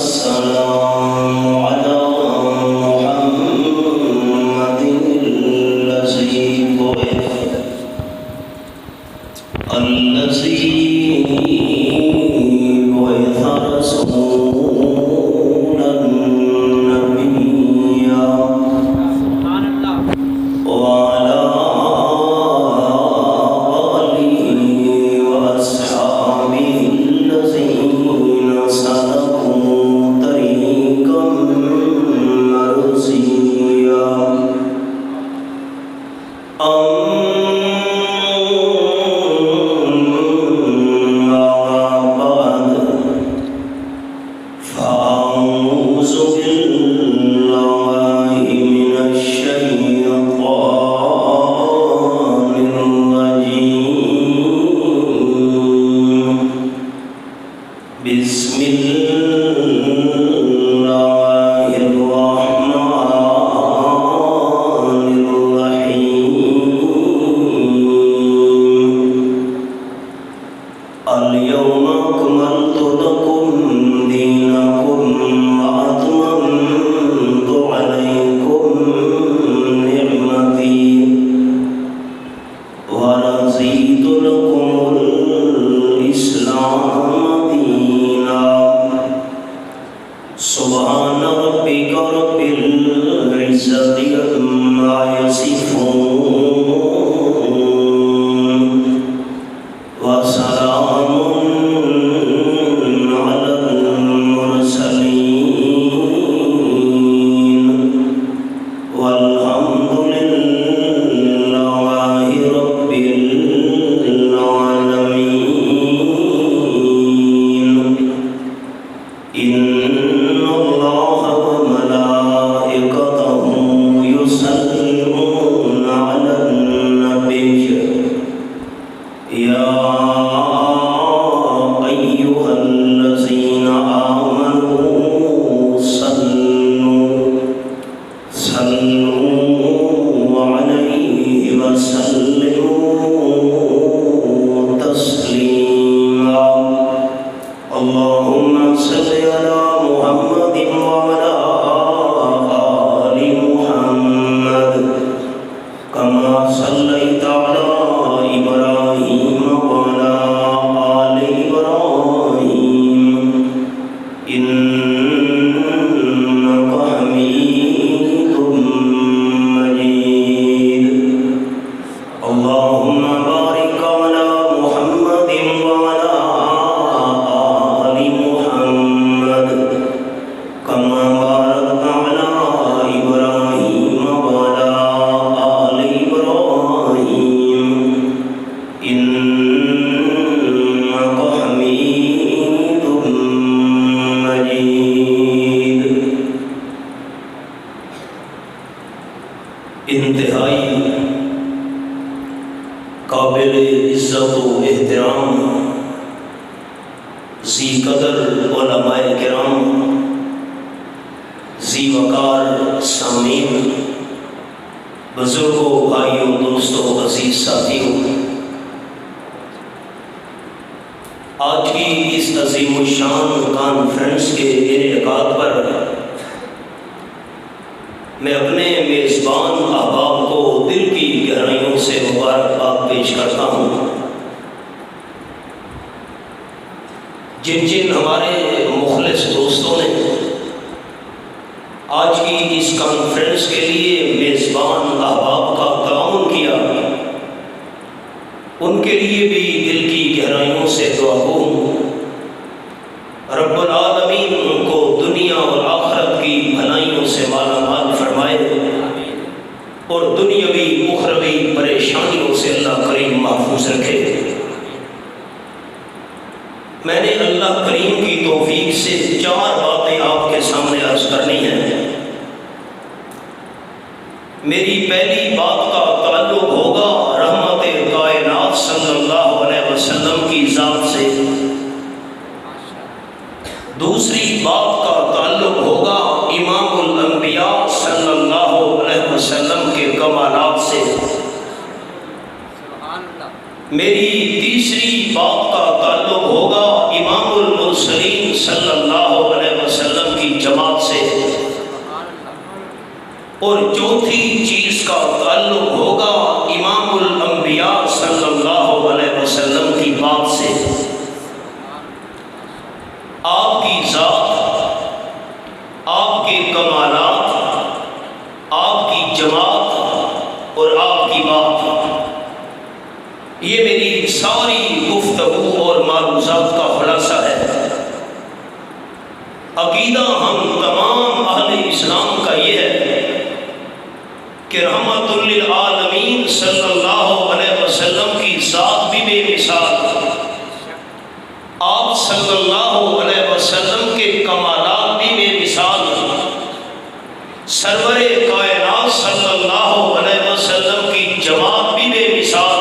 والسلام على محمد الذي بعث رسولا نبيا وعلى آله وأصحابه الذين سلكوا طريقا مرضيا بسم الله الرحمن الرحيم اليوم أكملت لكم دينكم وأتممت عليكم نعمتي ورضيت لكم الإسلام سبحان ربك رب العزة عما يصفون وسلام على المرسلين والحمد لله رب العالمين. إن الله وملائكته يصلون على النبي يا أيها الذين آمنوا صلوا عليه وسلموا تسليما. اللهم صل على محمد وعلى آل محمد كما صليت على إبراهيم وعلى آل إبراهيم إنك حميد مجيد. اللهم بارك على محمد وعلى آل محمد كما باركت على إبراهيم وعلى آل إبراهيم إنك حميد مجيد. انتہائی قابل عزت و احترام ذی قدر علماء کرام، ذی وقار سامعین، بزرگوں، بھائیوں، دوستوں، عزیز ساتھیوں، آج کی اس عظیم الشان کانفرنس کے انعقاد پر میں اپنے میزبان احباب کو دل کی گہرائیوں سے مبارکباد پیش کرتا ہوں. جن ہمارے مخلص دوستوں نے آج کی اس کانفرنس کے لیے میزبان احباب کا تعاون کیا، ان کے لیے بھی دل کی گہرائیوں سے دعا گو. رب العالمین ان کو دنیا اور آخرت کی بھلائیوں سے مالا مال فرمائے اور دنیاوی اخروی پریشانیوں سے اللہ کریم محفوظ رکھے. میں نے اللہ کریم کی توفیق سے 4 باتیں آپ کے سامنے عرض کرنی ہیں. میری پہلی بات کا تعلق ہوگا رحمت کائنات صلی اللہ علیہ وسلم کی ذات سے. دوسری بات کا تعلق ہوگا امام الانبیاء صلی اللہ علیہ وسلم کے کمالات سے. میری تیسری بات کا تعلق ہوگا امام المرسلین صلی اللہ علیہ وسلم اور چوتھی چیز کا تعلق ہوگا امام الانبیاء صلی اللہ علیہ وسلم کی بات سے۔ آپ کی ذات، آپ کے کمالات، آپ کی جماعت اور آپ کی بات، یہ میری ساری گفتگو اور معروضات کا خلاصہ ہے۔ عقیدہ ہم تمام اہل اسلام کا یہ ہے کہ رحمت للعالمین صلی اللہ علیہ وسلم کی ذات بھی بے مثال، آپ صلی اللہ علیہ وسلم کے کمالات بھی بے مثال، سرور کائنات صلی اللہ علیہ وسلم کی جماعت بھی بے مثال،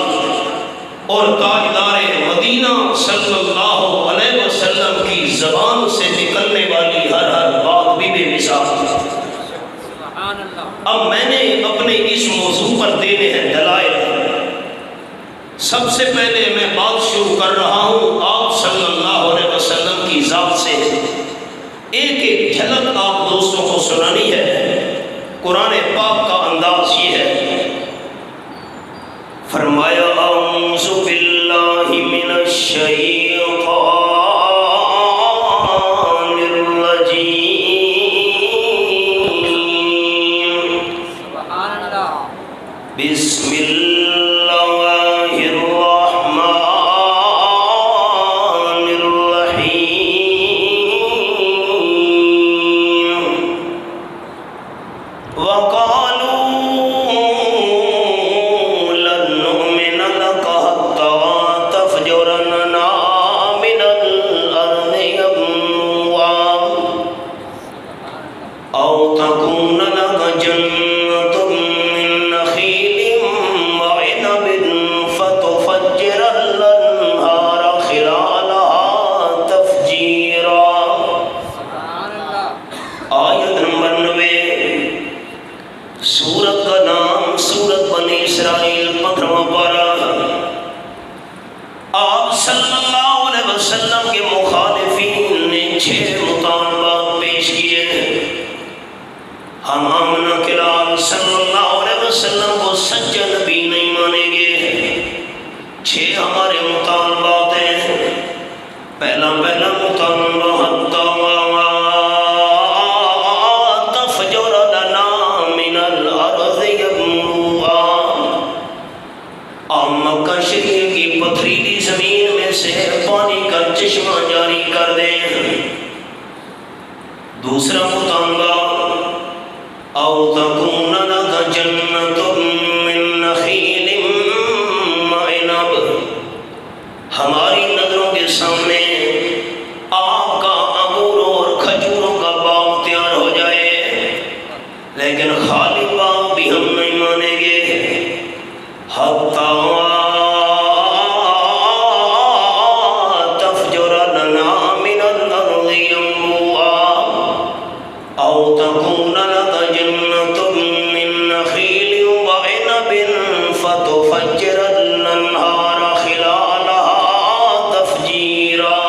اور تاجدار مدینہ صلی اللہ علیہ وسلم کی زبان سے نکلنے والی ہر بات بھی بے مثال۔ اب میں نے اپنے اس موضوع پر دینے ہیں دلائل۔ سب سے پہلے میں بات شروع کر رہا ہوں آپ صلی اللہ علیہ وسلم کی ذات سے۔ ایک جھلک آپ دوستوں کو سنانی ہے۔ قرآن پاک کا انداز یہ ہے، فرمایا اعوذ باللہ من الشیطان الرجیم، بسم اللہ الرحمن الرحیم، وقالوا لن نؤمن لك حتى تفجر لنا من الأرض ينبوعا أو تكون لك جنة من نخيل وعنب فتفجر الأنهار خلالها تفجيرا۔ آیت نمبر 90، سورت کا نام سورت بنی اسرائیل 15واں پارہ۔ آپ صلی اللہ علیہ وسلم کے مخالفین نے 6 مطالبات پیش کیے۔ ہم آمنہ کے لال صلی اللہ علیہ وسلم کو سچا نبی نہیں مانیں گے۔ 6 ہمارے مطالبات ہیں۔ پہلا مطالبہ حتی تفجر لنا من الارض ينبوعا، آپ مکہ شریف کی پتھریلی زمین میں سے پانی کا چشمہ جاری کر دیں۔ دوسرا مطالبہ او تکون لک جنۃ من نخیل وعنب، ہماری نظروں کے سامنے آپ کا انگور اور کھجوروں کا باغ تیار ہو جائے، لیکن خالی باغ بھی ہم نہیں مانیں گے۔ حتی تفجر لنا من الارض ينبوعا او تكون لك جنة من نخيل وعنب فتفجر الأنهار خلالها تفجيرا۔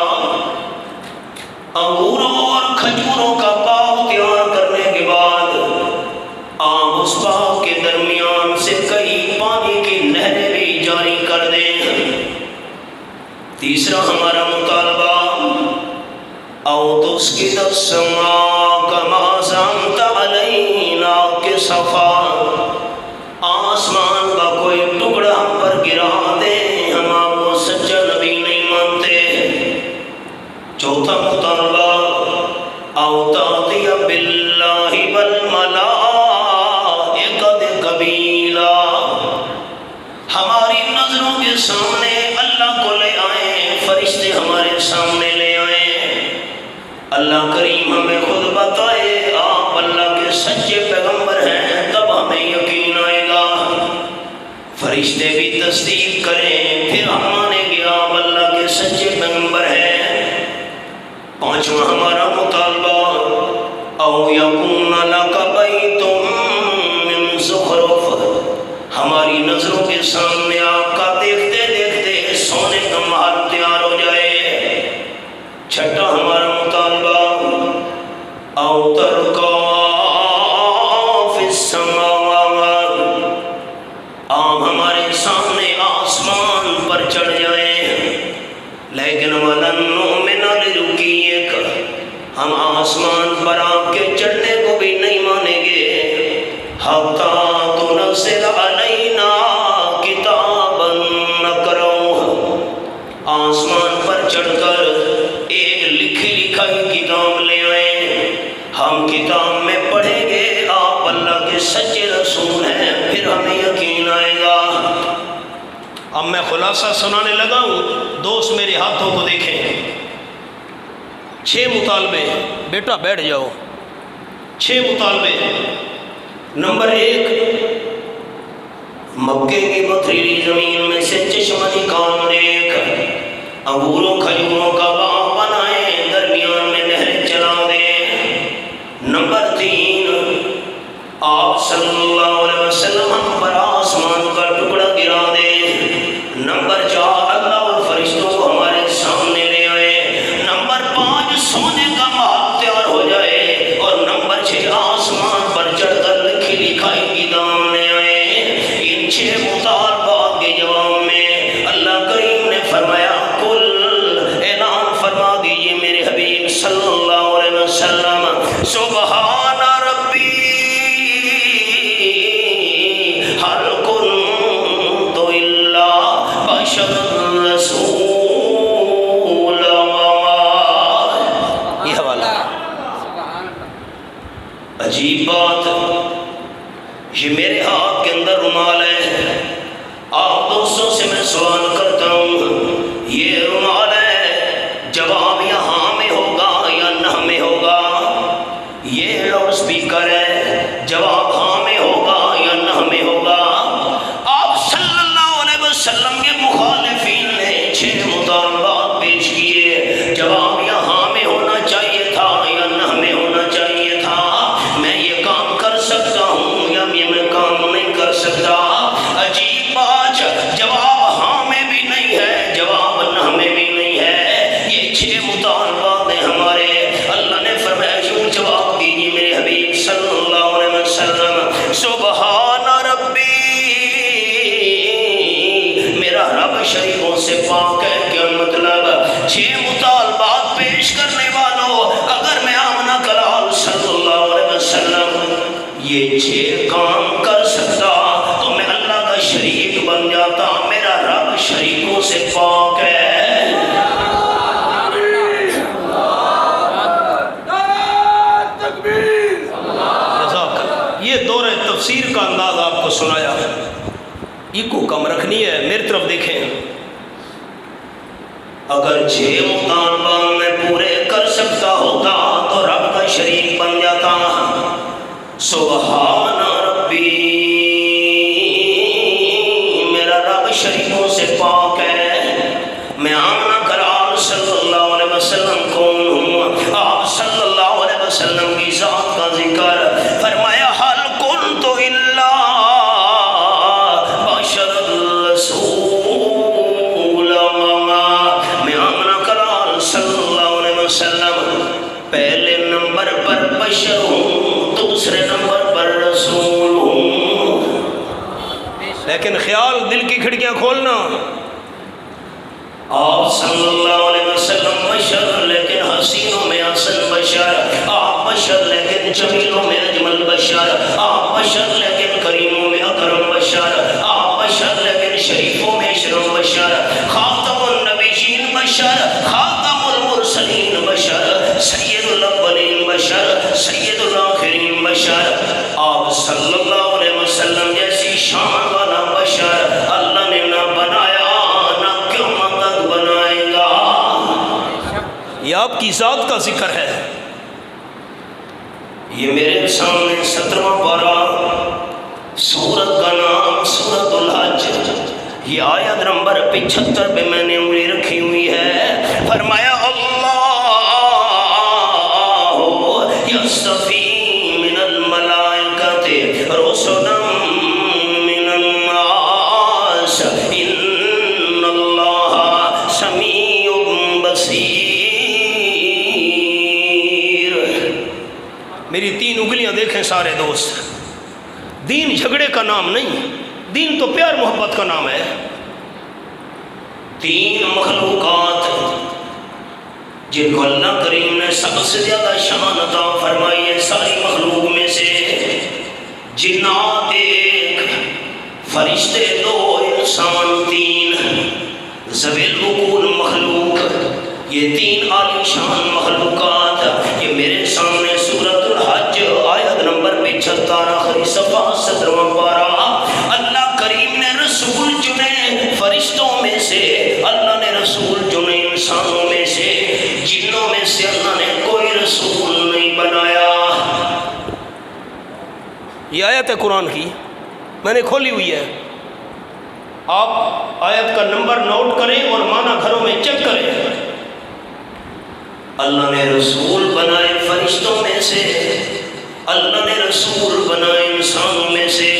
انگوروں اور کھجوروں کا باغ تیار کرنے کے بعد آپ اس باغ کے درمیان سے کئی پانی کی نہریں بھی جاری کر دیں۔ تیسرا ہمارا مطالبہ او تسقط السماء كما زعمت علينا كسفا، آسمان کا کوئی ٹکڑا ہم پر گرا دے، ہم آپ کو سچا نبی نہیں مانتے۔ چوتھا مطالبہ او تأتی باللہ والملائکۃ قبیلا، ہماری نظروں کے سامنے اللہ کو لے آئیں، فرشتے ہمارے سامنے لے آئیں۔ اللہ کریم ہمیں خود بتائے آپ اللہ کے سچے پیغمبر ہیں، تب ہمیں یقین آئے گا۔ فرشتے بھی تصدیق کریں، پھر ہم مانیں گے آپ اللہ کے سچے پیغمبر ہیں۔ پانچواں ہمارا مطالبہ او یکون لک بیت من زخرف، ہماری نظروں کے سامنے آپ کا دیکھتے دیکھتے سونے کا محل تیار ہو جائے۔ چھٹا ہمارا مطالبہ او ترقی فی السماء آسمان پر آپ کے چڑھنے کو بھی نہیں مانیں گے حتی تنزل علینا کتابا نقرؤہ، آسمان پر چڑھ کر ایک لکھی لکھائی کتاب لے آئیں، ہم کتاب میں پڑھیں گے آپ اللہ کے سچے رسول ہیں، پھر ہمیں یقین آئے گا۔ اب میں خلاصہ سنانے لگا ہوں، دوست میرے ہاتھوں کو دیکھیں۔ 6 مطالبے، بیٹا بیٹھ جاؤ، 6 مطالبے۔ نمبر 1، مکے کی پتھریلی زمین میں سے چشمہ نکال دیکھ، انگوروں کھجوروں کا باغ بنائے، درمیان میں نہر چلا دے۔ نمبر 3، آپ صلی اللہ علیہ وسلم ہم پر آسمان کا ٹکڑا گرا دے۔ نمبر 4، اللہ اور فرشتوں کو ہمارے سامنے لے آئے۔ نمبر 5، سونے کا محل تیار ہو جائے۔ اور نمبر 6، آسمان پر چڑھ کر لکھی لکھائی کی دام لے آئے۔ ان 6 مطالبات کے جواب میں اللہ کریم نے فرمایا، کل اعلان فرما دیجئے میرے حبیب صلی اللہ علیہ وسلم، سبحان ربی ہر کنت الا بشر رسول۔ یہ حوالہ عجیب بات، یہ میرے ہاتھ کے اندر رومال ہے، آپ دوستوں سے میں سوال کرتا ہوں، یہ رومال ہے، جواب یا ہاں میں ہوگا یا نہ میں ہوگا؟ یہ لاؤڈ سپیکر ہے، جواب ہاں میں ہوگا یا نہ میں ہوگا؟ آپ صلی اللہ علیہ وسلم کے مخالفین نے 6 مطالبات پیش کیے، جواب یا ہاں میں ہونا چاہیے تھا یا نہ میں ہونا چاہیے تھا؟ میں یہ کام کر سکتا ہوں یا میں کام نہیں کر سکتا؟ عجیب بات، جواب ہاں میں بھی نہیں ہے، جواب نہ میں بھی نہیں ہے، یہ 6 مطالبات ہیں ہمارے۔ اللہ نے فرمایا یوں جواب دیجیے میرے حبیب صلی اللہ علیہ وسلم، سبحان ربی، میرا رب شریکوں سے پاک ہے۔ کیا مطلب؟ 6 مطالبات پیش کرنے والوں، اگر میں آمنہ کلال صلی اللہ علیہ وسلم یہ 6 کام کر سکتا تو میں اللہ کا شریک بن جاتا، میرا رب شریکوں سے پاک ہے۔ یہ دور تفسیر کا انداز آپ کو سنایا، یہ کو کم رکھنی ہے، میری طرف دیکھیں۔ اگر 6 مطالبات میں پورے کر سکتا ہوتا تو رب کا شریک بن جاتا۔ سبحان ربی، میرا رب شریکوں سے پاک ہے۔ میں آمنہ کلال صلی اللہ علیہ وسلم کون ہوں؟ آپ صلی اللہ علیہ وسلم کی ذات کا ذکر فرمایا، حل کنت الا بشر رسول۔ میں آمنہ کلال صلی اللہ علیہ وسلم پہلے نمبر پر بشر ہوں، دوسرے نمبر پر رسول ہوں۔ لیکن خیال، دل کی کھڑکیاں کھولنا، آپ صلی اللہ علیہ وسلم بشر لیکن حسینوں میں حسن بشر، آپ بشر لیکن جمیلوں میں اجمل بشر، آپ بشر لیکن کریموں میں اکرم بشر، آپ بشر لیکن شریفوں میں اشرف بشر، خاتم النبیین بشر، خاتم المرسلین بشر، سید الاولین بشر، سید الاخرین بشر۔ آپ صلی اللہ علیہ وسلم جیسی شان والا بشر اللہ نے نہ بنایا نہ قیامت تک بنائے گا۔ یہ آپ کی ذات کا ذکر ہے۔ یہ میرے سامنے 17واں پارہ، سورت کا نام سورت الحج، یہ آیت نمبر 75 پہ میں نے انگلی رکھی ہوئی ہے۔ فرمایا، اللہ یصطفی من الملائکۃ رسلا من الناس ان اللہ سمیع بصیر۔ میری 3 انگلیاں دیکھیں سارے دوست، دین جھگڑے کا نام نہیں، دین تو پیار محبت کا نام ہے۔ 3 مخلوقات جن کو اللہ کریم نے سب سے زیادہ شان عطا فرمائی ہے ساری مخلوق میں سے، جنات ایک، فرشتے دو، انسان تین، ذوی العقول مخلوق، یہ تین عالی شان مخلوقات یہ میرے سامنے سورۃ الحج آیت نمبر 75 آخری صفحہ 17واں پارہ، اللہ کریم نے رسول چنے فرشتوں میں سے، اللہ نے رسول چنے انسانوں میں سے، جنوں میں سے اللہ نے کوئی رسول نہیں بنایا۔ یہ آیت ہے قرآن کی، میں نے کھولی ہوئی ہے، آپ آیت کا نمبر نوٹ کریں اور معنی گھروں میں چیک کریں۔ اللہ نے رسول بنائے فرشتوں میں سے، اللہ نے رسول بنائے انسانوں میں سے،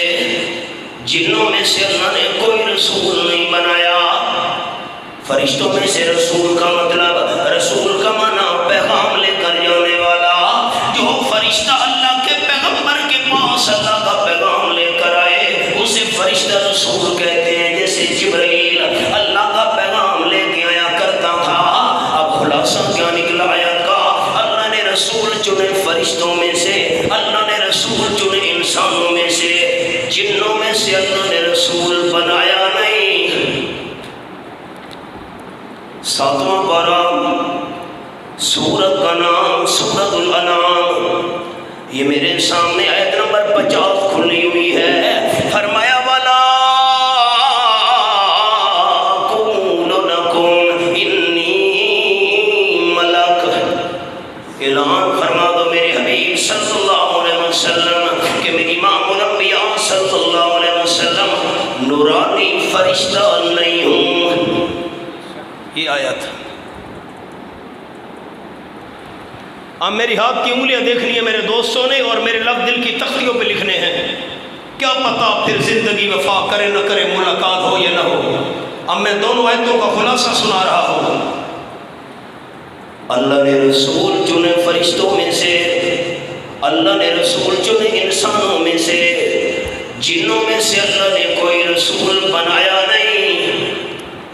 جنوں میں سے اللہ نے کوئی رسول نہیں بنایا۔ فرشتوں میں سے رسول کا مطلب، رسول کا معنی پیغام لے کر جانے والا، جو فرشتہ اللہ کے پیغمبر کے پاس اللہ کا پیغام لے کر آئے اسے فرشتہ رسول کہتے ہیں۔ جیسے جبرائیل اللہ کا پیغام لے کے آیا کرتا تھا، اب خلاصہ کیا نکلا آیت کا، اللہ نے رسول چنے فرشتوں میں سے، اللہ نے رسول چنے انسانوں میں سے، جنوں میں سے اللہ نے رسول بنایا نہیں۔ 7واں پارہ سورت کا نام سورۃ الانعام، یہ میرے سامنے آیت نمبر 50 کھلی ہوئی ہے۔ فرمایا والا اقول لکم انی ملک، اعلان فرما دو میرے حبیب صلی اللہ علیہ وسلم کہ میں امام الانبیاء صلی اللہ علیہ وسلم نورانی فرشتہ نہیں ہوں۔ یہ آیت اب میری ہاتھ کی انگلیاں دیکھنی ہے میرے دوستوں نے، اور میرے لفظ دل کی تختیوں پہ لکھنے ہیں، کیا پتا پھر زندگی وفا کرے نہ کرے، ملاقات ہو یا نہ ہو۔ اب میں دونوں آیتوں کا خلاصہ سنا رہا ہوں۔ اللہ نے رسول چنے فرشتوں میں سے، اللہ نے رسول چنے انسانوں میں سے، جنوں میں سے اللہ نے کوئی رسول بنایا نہیں۔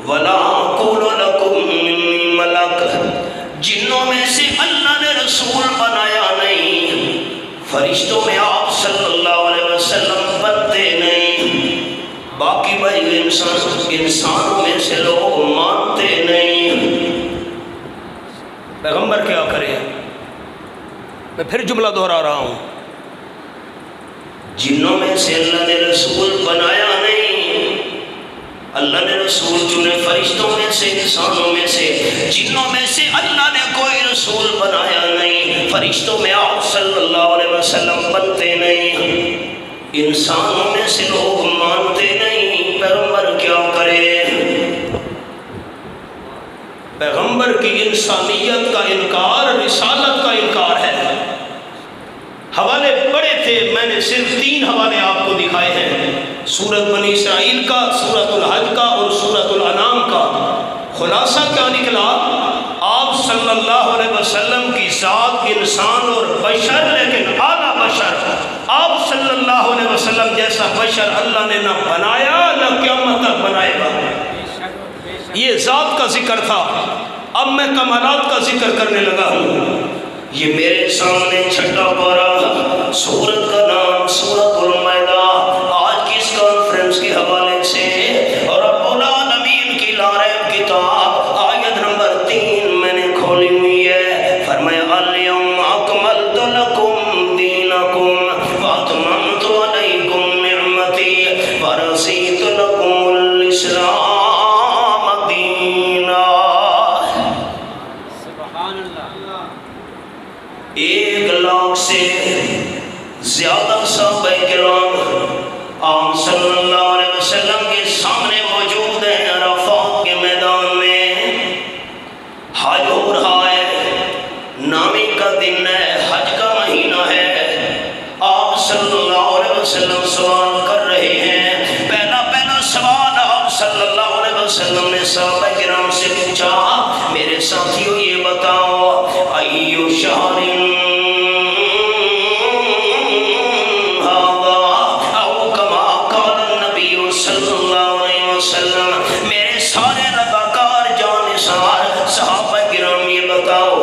وَلَا أَقُولُ لَكُمْ إِنِّي مَلَكٌ، جنوں میں سے اللہ نے رسول بنایا نہیں، فرشتوں میں آپ صلی اللہ علیہ وسلم بنتے نہیں، باقی بھائی انسانوں میں سے لوگ مانتے نہیں۔ پیغمبر کیا کرے، میں پھر جملہ دہرا رہا ہوں، جنوں میں سے اللہ نے رسول بنایا نہیں، اللہ نے رسول چنے فرشتوں میں سے، انسانوں میں سے، جنوں میں سے اللہ نے کوئی رسول بنایا نہیں، فرشتوں میں آپ صلی اللہ علیہ وسلم بنتے نہیں، انسانوں میں سے لوگ مانتے نہیں۔ پیغمبر کیا کرے، پیغمبر کی انسانیت کا انکار رسالت کا انکار ہے۔ حوالے بڑے تھے، میں نے صرف 3 حوالے آپ کو دکھائے ہیں، سورۃ بنی اسرائیل کا، سورۃ الحج کا اور سورۃ الانعام کا۔ خلاصہ کیا نکلا، آپ صلی اللہ علیہ وسلم کی ذات انسان اور بشر، لیکن اعلیٰ بشر، آپ صلی اللہ علیہ وسلم جیسا بشر اللہ نے نہ بنایا نہ قیامت تک بنائے گا۔ یہ ذات کا ذکر تھا، اب میں کمالات کا ذکر کرنے لگا ہوں۔ یہ میرے سامنے چھٹا پارہ، سورت کا نام سورۃ المائدہ، آج کی اس کانفرنس کے حوالے سے، اور رب العالمین کی لا ریب کتاب آیت نمبر 3 میں نے کھولی ہوئی ہے۔ فرمایا الیوم اکملت لکم دینکم واتممت علیکم نعمتی ورضیت لکم الاسلام دینا۔ سبحان اللہ۔ 1 لاکھ سے زیادہ صحابہ کرام آپ صلی اللہ علیہ وسلم کے سامنے موجود ہیں، عرفات کے میدان میں حج ہو رہا ہے، نامی کا دن ہے، حج کا مہینہ ہے، آپ صلی اللہ علیہ وسلم سوال کر رہے ہیں۔ پہلا سوال آپ صلی اللہ علیہ وسلم نے صحابہ کرام سے پوچھا، میرے ساتھیوں یہ بتاؤ، ایو شہر میرے سارے رضاکار جانثار صحابہ کرام یہ بتاؤ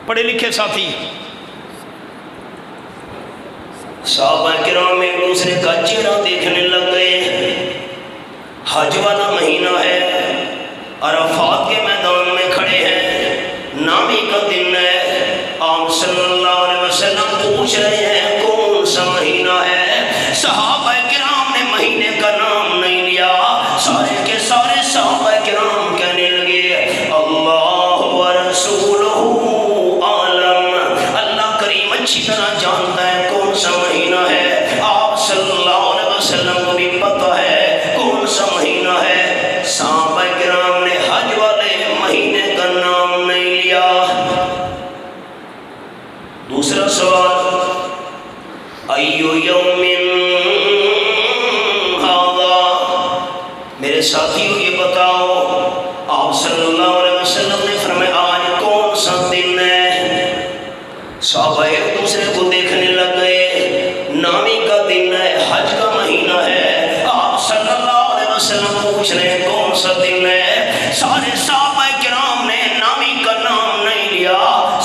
پڑھے لکھے ساتھی صحابہ کرام ایک دوسرے کا چہرہ دیکھنے لگ گئے. حج والا مہینہ ہے، عرفات کے میدان میں کھڑے ہیں، نامی کا دن ہے. آپ صلی اللہ علیہ وسلم پوچھ رہے ہیں کون سا مہینہ ہے. صحابہ کرام نے مہینے کا نام نہیں لیا. سارے کے سارے صحابہ کرام کہنے لگے اللہ ورسولہ عالم، اللہ کریم اچھی طرح جانتا ہے کون سا مہینہ ہے. آپ صلی اللہ علیہ وسلم کو بھی پتہ ہے کون سا مہینہ ہے. صحابہ کرام نے حج والے مہینے کا نام نہیں لیا. دوسرا سوال، ایو یوم ھذا، میرے ساتھیوں یہ بتاؤ. آپ صلی اللہ علیہ وسلم نے فرمایا آج کون سا دن ہے. صحابہ ایک دوسرے کو دیکھنے لگ گئے. نامی کا دن ہے، حج کا مہینہ ہے. آپ صلی اللہ علیہ وسلم پوچھ رہے ہیں کون سا دن ہے. سارے صحابہ کرام نے نامی کا نام نہیں لیا.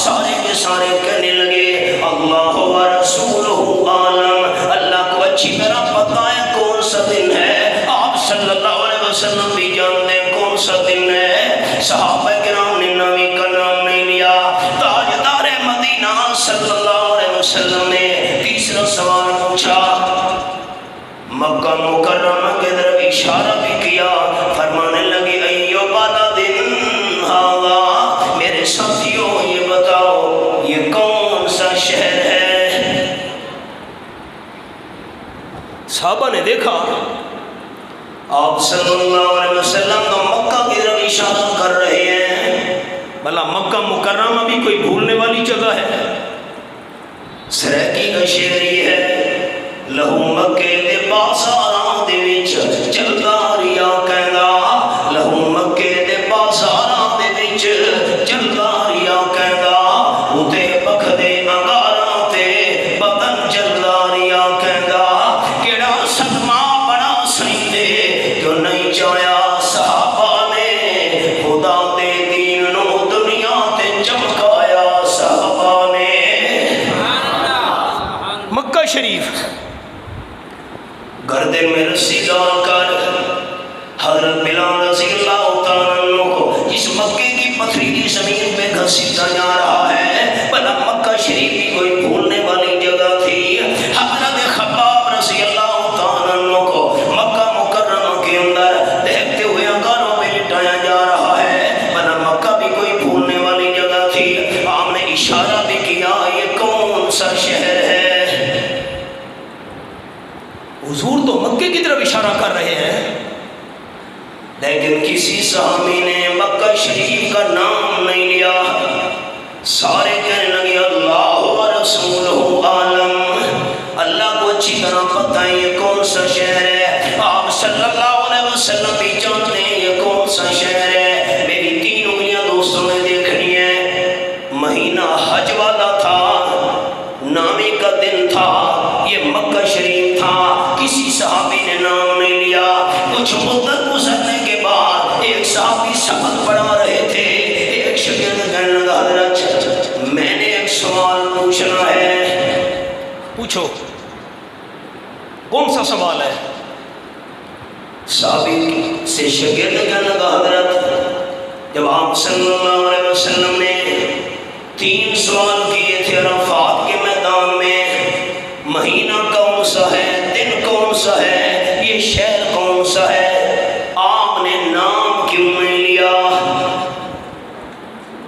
سارے کے سارے کہنے لگے اللہ ورسولہ عالم، اللہ کو اچھی طرح پتہ ہے کون سا دن ہے. آپ صلی اللہ علیہ وسلم بھی جانتے ہیں کون سا دن ہے. صحابہ کرام نے نامی کا نام نہیں لیا. تاجدار مدینہ صلی اللہ علیہ وسلم نے تیسرا سوال پوچھا. مکہ مکرمہ کے طرف اشارہ بھی کیا. فرمانے لگے ایو بلد ھذا، میرے ساتھیوں یہ بتاؤ یہ کون سا شہر ہے. صحابہ نے دیکھا آپ صلی اللہ علیہ وسلم تو مکہ کی طرف اشارہ کر رہے ہیں. بھلا مکہ مکرمہ بھی کوئی بھولنے والی جگہ ہے؟ سریکی کا شعر یہ ہے، لہو مکے دے بازاراں دے وچ چلدا ریا کہندا، لہو مکے دے بازاراں دے وچ چلدا ریا کہندا، اتے بکھدے انگاراں تے بدن چلدا ریا کہندا. کیڑا صدمہ بڑا سہیندے جو نہیں چاہیا صحابہ نے خدا دے دین نو دنیا تے چمکایا. صحابہ نے مکہ شریف گردن میں رسی ڈال کر حضرت بلال رضی اللہ تعالیٰ عنہ کو جس مکے کی پتھریلی زمین پہ گھسیٹا جا رہا ہے، بھلا مکہ شریف بھی کوئی بھولنے والی جگہ تھی. حضرت خباب رضی اللہ تعالیٰ عنہ کو مکہ مکرمہ کے اندر دیکھتے ہوئے انگاروں میں لٹایا جا رہا ہے، بھلا مکہ بھی کوئی بھولنے والی جگہ تھی. آپ نے اشارہ بھی کیا یہ کون سا شہر ہے. حضور تو مکے کی طرف اشارہ کر رہے ہیں، لیکن کسی صحابی نے مکہ شریف کا نام نہیں لیا. سارے کہنے لگے اللہ ورسولہ عالم، اللہ کو اچھی طرح پتہ ہے یہ کون سا شہر ہے. آپ صلی اللہ علیہ وسلم بھی جانتے ہیں یہ کون سا شہر ہے. میری تین انگلیاں دوستوں نے دیکھنی ہے. مہینہ حج والا تھا، نامی کا دن تھا، یہ مکہ شریف تھا. کسی صحابی نے نام نہیں لیا. کچھ مدت گزرنے کے بعد ایک صحابی سبق پڑھا رہے تھے. ایک شاگرد کہنے لگا حضرت میں نے ایک سوال پوچھنا ہے. پوچھو کون سا سوال ہے؟ صحابی سے شاگرد کہنے لگا حضرت جب آپ صلی اللہ علیہ وسلم نے 3 سوال کیے تھے عرفات کے میدان میں، مہینہ کون سا ہے، دن کون سا ہے، یہ شہر کون سا ہے، آپ نے نام کیوں نہیں لیا.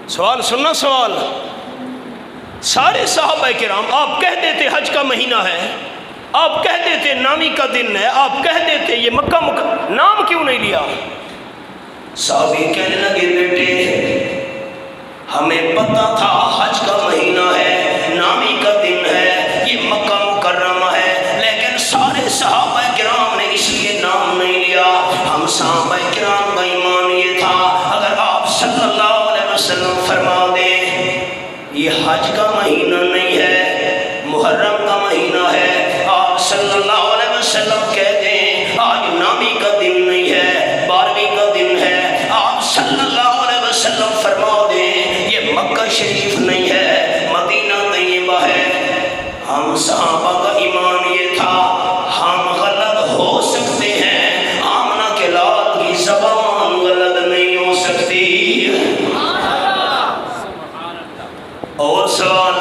سوال سننا. سوال سارے صحابہ کرام آپ کہہ دیتے حج کا مہینہ ہے، آپ کہہ دیتے نامی کا دن ہے، آپ کہہ دیتے یہ مکہ نام کیوں نہیں لیا؟ صحابی کہنے لگے بیٹے ہمیں پتہ تھا حج کا مہینہ ہے، نامی کا دن ہے، یہ مکہ مکرمہ ہے، لیکن سارے صحابہ کرام نے اس لیے نام نہیں لیا. ہم صحابہ کرام کا ایمان یہ تھا اگر آپ صلی اللہ علیہ وسلم فرما دیں یہ حج کا مہینہ نہیں ہے، محرم کا مہینہ ہے، آپ صلی اللہ علیہ وسلم کہہ دیں آج نامی کا دن نہیں ہے، 12ویں کا دن ہے، آپ صلی اللہ علیہ وسلم فرما دیں یہ مکہ شریف نہیں ہے، صحابہ کا ایمان یہ تھا ہم غلط ہو سکتے ہیں، آمنہ کے لال کی زبان غلط نہیں ہو سکتی۔ اور سوال،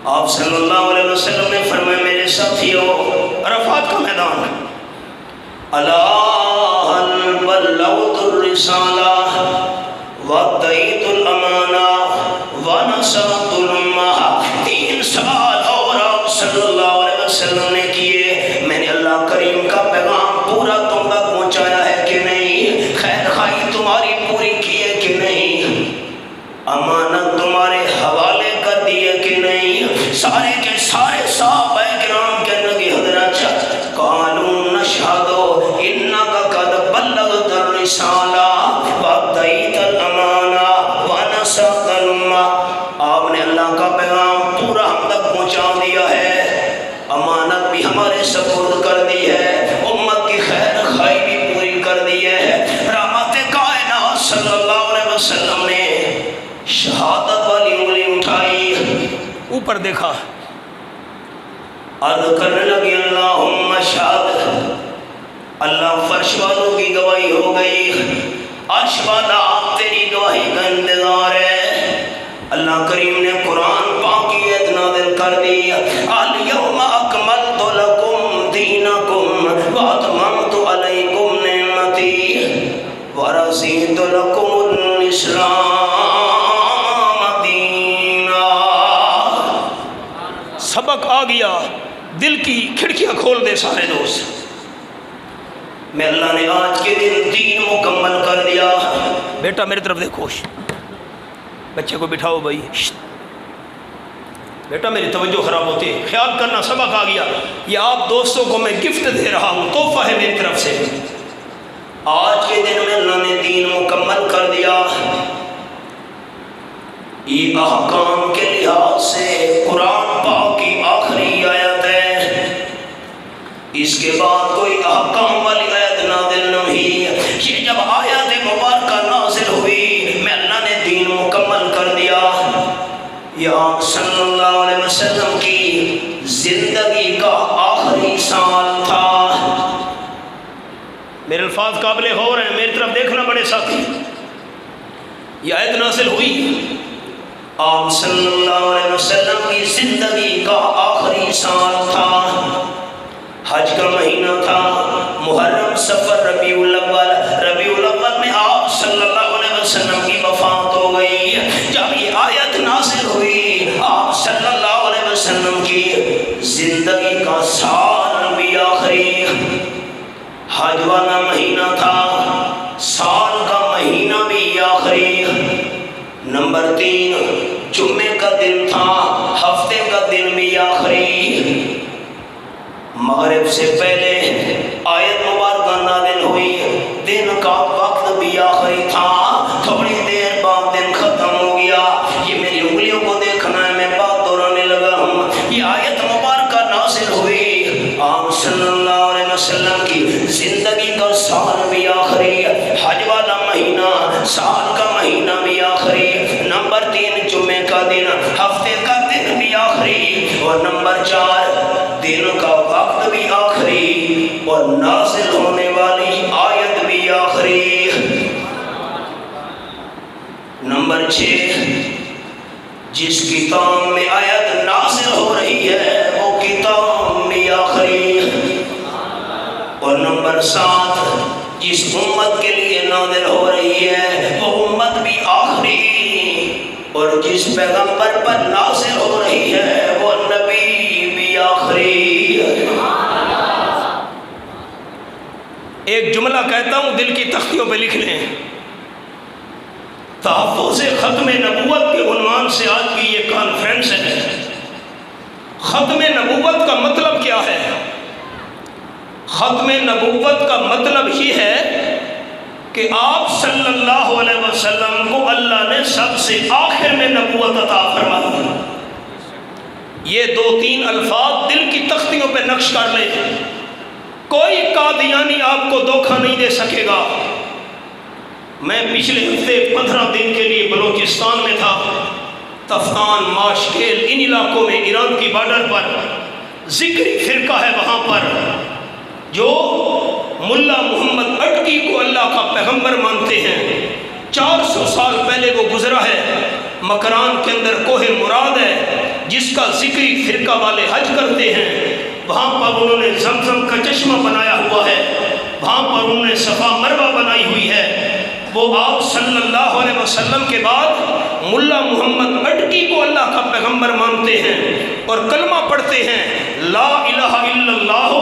آپ صلی اللہ علیہ وسلم نے فرمایا میرے ساتھیوں، عرفات کا میدان، الا هل بلغت الرسالہ وادیت الامانہ ونصحت الامہ۔ 3 سال اور آپ صلی اللہ علیہ وسلم نے کیے، میں نے اللہ کریم کا پیغام پورا تم تک پہنچایا ہے کہ نہیں، خیر خواہی تمہاری پوری کی ہے کہ نہیں، امانت تمہارے حوالے کر دی ہے کہ نہیں۔ سارے کے سارے صحابہ کرام کہنے لگے حضرت قالوا نشہد انک قد بلغت الرسالہ وادیت الامانہ ونصحت الامہ۔ آپ نے اللہ کا پیغام پورا ہم تک پہنچا دیا ہے، امانت بھی ہمارے سپرد کر دی ہے، امت کی خیر خواہی بھی پوری کر دی ہے۔ رحمت کائنات صلی اللہ علیہ وسلم نے شہادت والی انگلی اٹھائی، اوپر دیکھا، عرض کرنے لگی اللہم اشہد، اللہ فرش والوں کی گواہی ہو گئی، عرش والا تیری گواہی کا انتظار ہے۔ اللہ کریم نے قرآن پاک کی آیت نازل کر دی، الیوم اکملت لکم دینکم واتممت علیکم نعمتی ورضیت لکم الاسلام دینا۔ سبق آ گیا، دل کی کھڑکیاں کھول دے سارے دوست۔ میں اللہ نے آج کے دن دین مکمل کر دیا۔ بیٹا میری طرف دیکھو، بچے کو بٹھاؤ بھائی، بیٹا میری توجہ خراب ہوتی ہے، خیال کرنا، سبق آ گیا۔ یہ آپ دوستوں کو میں گفٹ دے رہا ہوں، تحفہ ہے میری طرف سے۔ آج کے دن میں اللہ نے دین مکمل کر دیا۔ یہ احکام کے لحاظ سے قرآن پاک کی آخری آیت ہے، اس کے بعد کوئی احکام والی آیت نازل نہیں ہوئی۔ یہ جب آیت مبارکہ نازل ہوئی، میں اللہ نے دین مکمل کر دیا۔ یہ آپ صلی اللہ علیہ وسلم کی زندگی کا آخری سال تھا۔ میرے الفاظ قابل غور ہیں، میری طرف دیکھنا بڑے ساتھی۔ یہ آیت نازل ہوئی، آپ صلی اللہ علیہ وسلم کی زندگی کا آخری سال تھا، حج کا مہینہ تھا، محرم صفر ربیع الاول، ربیع الاول میں آپ صلی اللہ علیہ وسلم کی وفات ہو گئی۔ جب یہ آیت نازل ہوئی، آپ صلی اللہ علیہ وسلم کی زندگی کا سال بھی آخری، حج والا مہینہ تھا، سال کا مہینہ بھی آخری۔ نمبر 3 جمعے کا دن تھا، ہفتے کا دن بھی آخری۔ مغرب سے پہلے آیت مبارکہ نازل ہوئی، دن کا وقت بھی آخری تھا، تھوڑی دیر بعد دن ختم ہو گیا۔ یہ میری انگلیوں کو دیکھنا ہے، میں بات دہرانے لگا ہوں۔ یہ آیت مبارکہ نازل ہوئی، آپ صلی اللہ علیہ وسلم کی زندگی کا سال بھی آخری، حج والا مہینہ، سال کا مہینہ بھی آخری۔ نمبر 3 جمعے کا دن، ہفتے کا دن بھی آخری، اور نمبر 4 دن کا وقت بھی آخری، اور نازل ہونے والی آیت بھی آخری۔ نمبر 6 جس کتاب میں آیت نازل ہو رہی ہے وہ کتاب بھی آخری، اور نمبر 7 جس امت کے لیے نازل ہو رہی ہے وہ امت بھی آخری، اور جس پیغمبر پر نازل ہو رہی ہے وہ نبی بھی آخری۔ ایک جملہ کہتا ہوں، دل کی تختیوں پہ لکھ لیں۔ تحفظ ختم نبوت کے عنوان سے آج کی یہ کانفرنس ہے۔ ختم نبوت کا مطلب کیا ہے؟ ختم نبوت کا مطلب ہی ہے کہ آپ صلی اللہ علیہ وسلم کو اللہ نے سب سے آخر میں نبوت عطا فرمائی۔ یہ 2-3 الفاظ دل کی تختیوں پہ نقش کر لیں، کوئی قادیانی آپ کو دھوکہ نہیں دے سکے گا۔ میں پچھلے ہفتے 15 دن کے لیے بلوچستان میں تھا، تفتان، ماشکیل، ان علاقوں میں ایران کی بارڈر پر ذکری فرقہ ہے وہاں پر جو ملا محمد اٹکی کو اللہ کا پیغمبر مانتے ہیں۔ 400 سال پہلے وہ گزرا ہے، مکران کے اندر کوہ مراد ہے جس کا ذکری فرقہ والے حج کرتے ہیں۔ وہاں پر انہوں نے زمزم کا چشمہ بنایا ہوا ہے، وہاں پر انہوں نے صفا مروہ بنائی ہوئی ہے۔ وہ آپ صلی اللہ علیہ وسلم کے بعد ملا محمد اٹکی کو اللہ کا پیغمبر مانتے ہیں اور کلمہ پڑھتے ہیں، لا الہ الا اللہ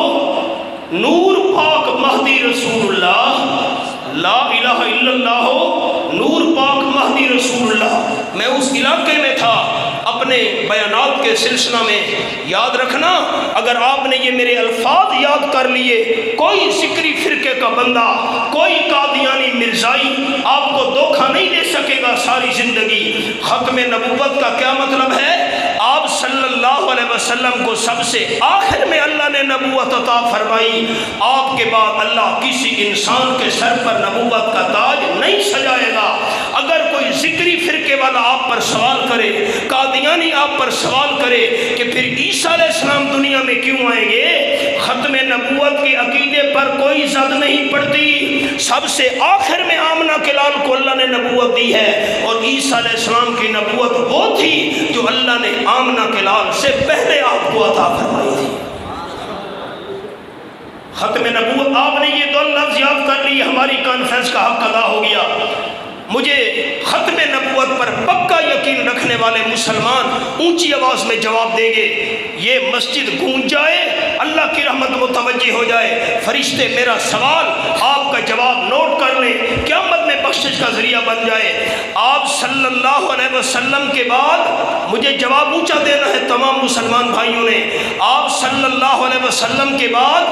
نور پاک مہدی رسول اللہ، لا الہ الا اللہ نور پاک مہدی رسول اللہ۔ میں اس علاقے میں تھا، اپنے بیانات کے سلسلہ میں یاد رکھنا، اگر آپ نے یہ میرے الفاظ یاد کر لیے، کوئی ذکری فرقے کا بندہ، کوئی قادیانی مرزائی آپ کو دھوکہ نہیں دے سکے گا ساری زندگی۔ ختم نبوت کا کیا مطلب ہے؟ آپ صلی اللہ علیہ وسلم کو سب سے آخر میں اللہ نے نبوت عطا فرمائی، آپ کے بعد اللہ کسی انسان کے سر پر نبوت کا تاج نہیں سجائے گا۔ اگر کوئی ذکری فرقے والا آپ پر سوال کرے، قادیانی آپ پر سوال کرے کہ پھر عیسیٰ علیہ السلام دنیا میں کیوں آئیں گے، ختم نبوت کے عقیدے پر کوئی زد نہیں پڑتی۔ سب سے آخر میں آمنہ کے لال کو اللہ نے نبوت دی ہے، اور عیسیٰ علیہ السلام کی نبوت وہ تھی جو اللہ نے آمنہ کے لال سے پہلے آپ کو عطا فرمائی تھی۔ ختم نبوت، آپ نے یہ دو لفظ یاد کر لی، ہماری کانفرنس کا حق ادا ہو گیا۔ مجھے ختم نبوت پر پکا یقین رکھنے والے مسلمان اونچی آواز میں جواب دیں گے، یہ مسجد گونج جائے، اللہ کی رحمت متوجہ ہو جائے، فرشتے میرا سوال آپ کا جواب نوٹ کر لیں، قیامت میں بخشش کا ذریعہ بن جائے۔ آپ صلی اللہ علیہ وسلم کے بعد مجھے جواب اونچا دینا ہے تمام مسلمان بھائیوں نے، آپ صلی اللہ علیہ وسلم کے بعد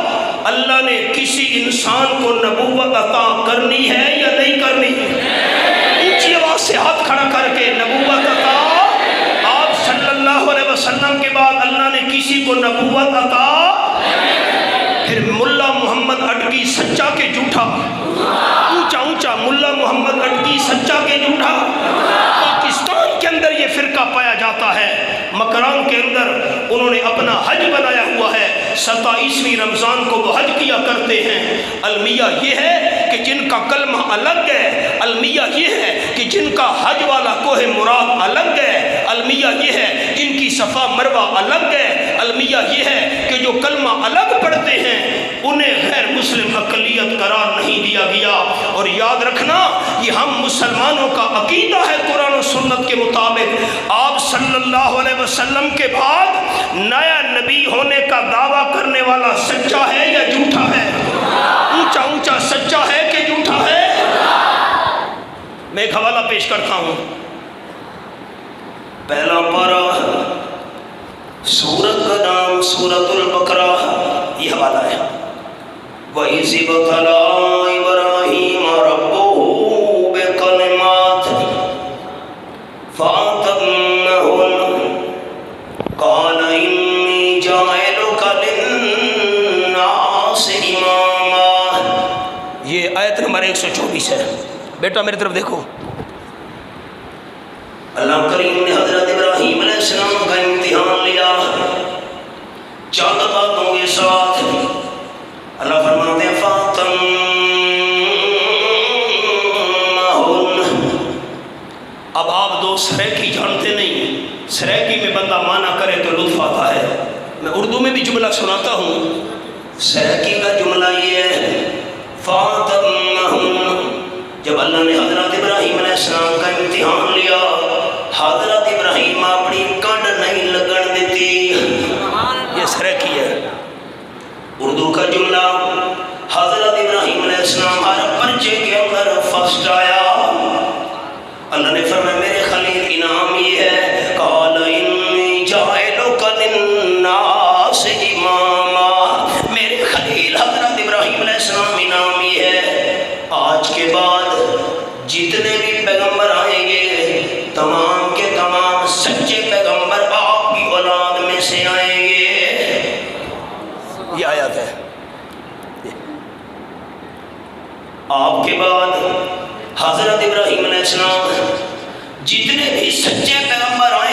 اللہ نے کسی انسان کو نبوت عطا کرنی ہے یا نہیں کرنی؟ اونچی آواز سے ہاتھ کھڑا کر کے، نبوت عطا آپ صلی اللہ علیہ وسلم کے بعد اللہ نے کسی کو نبوت عطا؟ پھر ملا محمد اٹکی سچا کے جھوٹا، اونچا اونچا ملا محمد اٹکی سچا کے جھوٹا۔ پاکستان کے اندر یہ فرقہ پایا جاتا ہے، مکران کے اندر انہوں نے اپنا حج بنایا ہوا ہے، 27ویں رمضان کو وہ حج کیا کرتے ہیں۔ المیہ یہ ہے کہ جن کا کلمہ الگ ہے، المیہ یہ ہے کہ جن کا حج والا کوہ مراد الگ ہے، المیہ یہ ہے جن کی صفا مروہ الگ ہے، المیہ یہ ہے کہ جو کلمہ الگ پڑھتے ہیں انہیں غیر مسلم اقلیت قرار نہیں دیا گیا۔ اور یاد رکھنا، یہ ہم مسلمانوں کا عقیدہ ہے قرآن و سنت کے مطابق، آپ صلی اللہ علیہ وسلم کے بعد نیا نبی ہونے کا دعویٰ کرنے والا سچا ہے یا جھوٹا ہے؟ اونچا اونچا سچا ہے کہ جھوٹا ہے؟ میں ایک حوالہ پیش کرتا ہوں، پہلا پارہ سورت کا نام سورت البقرہ، یہ حوالہ ہے۔ وَإِذِ ابْتَلَىٰ إِبْرَاهِيمَ رَبُّهُ بِكَلِمَاتٍ فَأَتَمَّهُنَّ قَالَ إِنِّي جَاعِلُكَ لِلنَّاسِ إِمَامًا۔ یہ آیت نمبر 124 ہے، بیٹا میری طرف دیکھو۔ اللہ کریم نے حضرت ابراہیم علیہ السلام کا امتحان لیا، چند باتوں کے ساتھ۔ اللہ فرماتے ہیں فَأَتَمَّهُنَّ۔ اب آپ دو سریکی جانتے نہیں، سریکی میں بندہ مانا کرے تو لطف آتا ہے، میں اردو میں بھی جملہ سناتا ہوں۔ سریکی کا جملہ یہ ہے فَأَتَمَّهُنَّ۔ جب اللہ نے حضرت ابراہیم علیہ السلام کا امتحان لیا، حضرت ابراہیم اپنی کنڈ نہیں لگن دیتی، یہ سریکی ہے۔ اردو کا جملہ، حضرت ابراہیم علیہ السلام ہر پرچے کے اندر فرسٹ آیا۔ اللہ نے فرمایا میرے خلیل انعام یہ ہے، قال انی جاعلک للناس اماما۔ میرے خلیل حضرت ابراہیم علیہ السلام انعام یہ ہے، آج کے بعد جتنے بھی پیغمبر آئیں گے تمام کے تمام سچے پیغمبر آپ کی اولاد میں سے آئیں گے۔ یہ آیت ہے۔ آپ کے بعد حضرت ابراہیم علیہ السلام جتنے بھی سچے پیغمبر آئے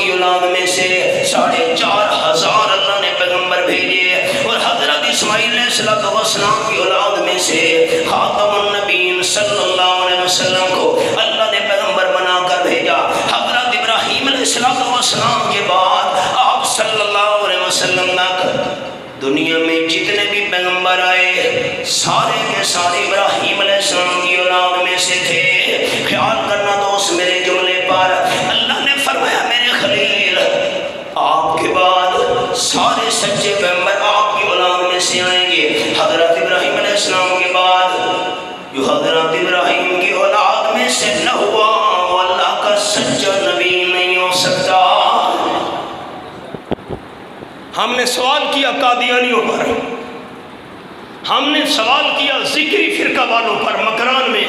کی اولاد میں سے 4,500 اللہ نے پیغمبر بھیجے، اور حضرت اسماعیل علیہ السلام کی اولاد میں سے خاتم النبیین صلی اللہ علیہ وسلم کو اللہ نے پیغمبر بنا کر بھیجا۔ حضرت ابراہیم علیہ السلام کے بعد آپ صلی اللہ علیہ وسلم تک دنیا میں جتنے بھی پیغمبر آئے سارے کے سارے ابراہیم علیہ السلام کی اولاد میں سے تھے۔ خیال کرنا دوست میرے جملے پر، اللہ نے فرمایا میرے خلیل آپ کے بعد سارے سچے پیغمبر آپ کی اولاد میں سے آئیں گے۔ حضرت ابراہیم علیہ السلام کے بعد جو حضرت ابراہیم کی اولاد میں سے نہ ہوا وہ اللہ کا سچا نبی نہیں ہو سکتا۔ ہم نے سوال کیا قادیانیوں پر، ہم نے سوال کیا ذکری فرقہ والوں پر مکران میں